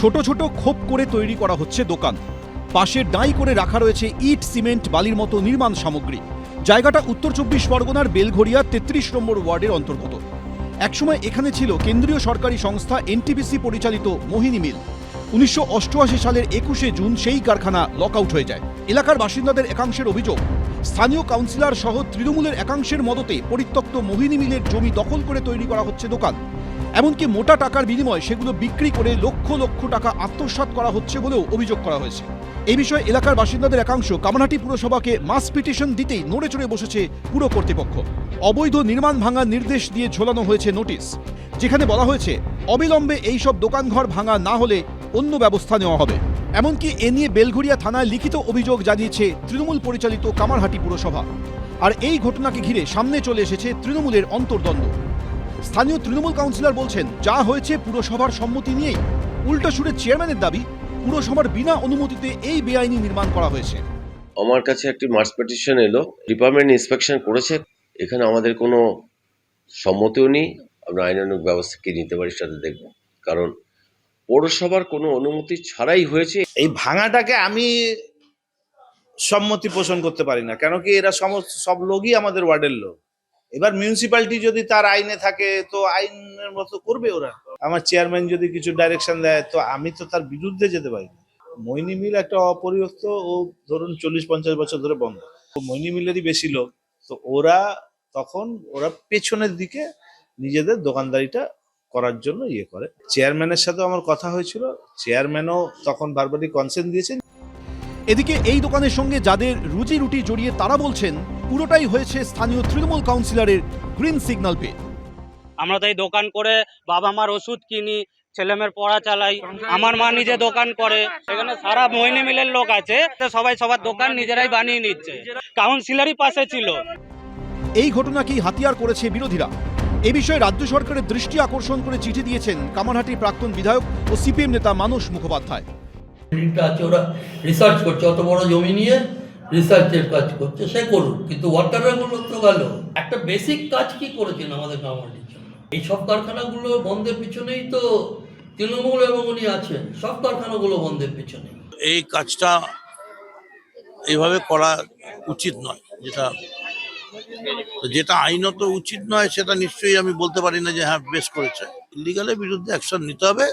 ছোট ছোট খোপ করে তৈরি করা হচ্ছে দোকান। পাশে ডাঁই করে রাখা রয়েছে ইট, সিমেন্ট, বালির মতো নির্মাণ সামগ্রী। জায়গাটা উত্তর 24 পরগনার বেলঘরিয়া 33 নম্বর ওয়ার্ডের অন্তর্গত। একসময় এখানে ছিল কেন্দ্রীয় সরকারি সংস্থা এনটিপিসি পরিচালিত মোহিনী মিল। 1988 সালের 21শে জুন সেই কারখানা লকআউট হয়ে যায়। এলাকার বাসিন্দাদের একাংশের অভিযোগ, স্থানীয় কাউন্সিলর সহ তৃণমূলের একাংশের মদতে পরিত্যক্ত মোহিনী মিলের জমি দখল করে তৈরি করা হচ্ছে দোকান। এমনকি মোটা টাকার বিনিময়ে সেগুলো বিক্রি করে লক্ষ লক্ষ টাকা আত্মসাৎ করা হচ্ছে বলেও অভিযোগ করা হয়েছে। এই বিষয়ে এলাকার বাসিন্দাদের একাংশ কামারহাটি পুরসভাকে মাস পিটিশন দিতেই নড়ে চড়ে বসেছে পুর কর্তৃপক্ষ। অবৈধ নির্মাণ ভাঙার নির্দেশ দিয়ে ঝোলানো হয়েছে নোটিশ, যেখানে বলা হয়েছে অবিলম্বে এইসব দোকানঘর ভাঙা না হলে অন্য ব্যবস্থা নেওয়া হবে। এমনকি এ নিয়ে বেলঘরিয়া থানায় লিখিত অভিযোগ জানিয়েছে তৃণমূল পরিচালিত কামারহাটি পুরসভা। আর এই ঘটনাকে ঘিরে সামনে চলে এসেছে তৃণমূলের অন্তর্দ্বন্দ্ব। স্থানীয় তৃণমূল কাউন্সিলর বলছেন, যা হয়েছে পুরসভার সম্মতি নিয়েই। উল্টো সুরে চেয়ারম্যানের দাবি, পুরসভার বিনা অনুমতিতে এই বেআইনি নির্মাণ করা হয়েছে। আমার কাছে একটি মার্চ পিটিশন এলো, ডিপার্টমেন্ট ইন্সপেকশন করেছে, এখানে আমাদের কোনো সম্মতিও নেই। আমরা আইনানুগ ব্যবস্থা কি নিতে পারি সেটা দেখব, কারণ পৌরসভার কোনো অনুমতি ছাড়াই হয়েছে। এই ভাঙাটাকে আমি সম্মতি পোষণ করতে পারি না, কেন কি এরা সব লোকই আমাদের ওয়ার্ডের লোক। এবার মিউনিসিপ্যালিটি যদি তার আইনে থাকে তো আইনের মতো করবে ওরা। আমার চেয়ারম্যান যদি কিছু ডাইরেকশন দেয় তো আমি তো তার বিরুদ্ধে যেতে পারি না। মোহিনী মিল একটা অপরিত্যক্ত, ও ধরুন 40-50 বছর ধরে বন্ধ। মোহিনী মিলেরই বেশি লোক, তো ওরা পেছনের দিকে নিজেদের দোকানদারিটা করার জন্য ইয়ে করে। চেয়ারম্যানের সাথেও আমার কথা হয়েছিল, চেয়ারম্যানও তখন বারবারই কনসেন্ট দিয়েছেন। এদিকে এই দোকানের সঙ্গে যাদের রুজি রুটি জড়িয়ে তারা বলছেন, পুরোটাই হয়েছে স্থানীয় তৃণমূল কাউন্সিলরের গ্রিন সিগন্যাল পেয়ে। আমরা তো এই দোকান করে বাবা মার ওষুধ কিনি, ছেলেমেয়ের পড়া চালাই, আমার মা নিজে দোকান করে, এখানে সারা মোহিনী মিলের লোক আছে, সবাই সবার দোকান নিজেরাই বানিয়ে নিচ্ছে। কাউন্সিলরই পাশে ছিল। এই ঘটনাকেই হাতিয়ার করেছে বিরোধীরা। এ বিষয়ে রাজ্য সরকারের দৃষ্টি আকর্ষণ করে চিঠি দিয়েছেন কামারহাটির প্রাক্তন বিধায়ক ও সিপিএম নেতা মানস মুখোপাধ্যায়। আছে, ওরা রিসার্চ করছে, অত বড় জমি নিয়ে রিসার্চের কাজ করছে, সে করুক, কিন্তু ওয়ার্কাররা গুলো তো গেল। একটা বেসিক কাজ কি করেছেন আমাদের কামারহাটির জন্য? এই সব কারখানাগুলো বন্ধের পিছনেই তো তৃণমূল এবং উনি আছেন, সব কারখানাগুলো বন্ধের পিছনে। এই কাজটা এইভাবে করা উচিত নয়, যেটা আইনত উচিত নয় সেটা নিশ্চয়ই আমি বলতে পারি না যে হ্যাঁ বেশ করেছে। ইলিগালের বিরুদ্ধে অ্যাকশন নিতে হবে।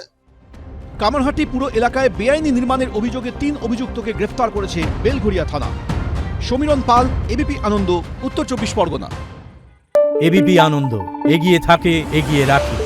কামারহাটি পুরো এলাকায় বেআইনি নির্মাণের অভিযোগে 3 অভিযুক্তকে গ্রেফতার করেছে বেলঘরিয়া থানা। সমীরণ পাল, এবিপি আনন্দ, উত্তর 24 পরগনা। এবিপি আনন্দ, এগিয়ে থাকে, এগিয়ে রাখে।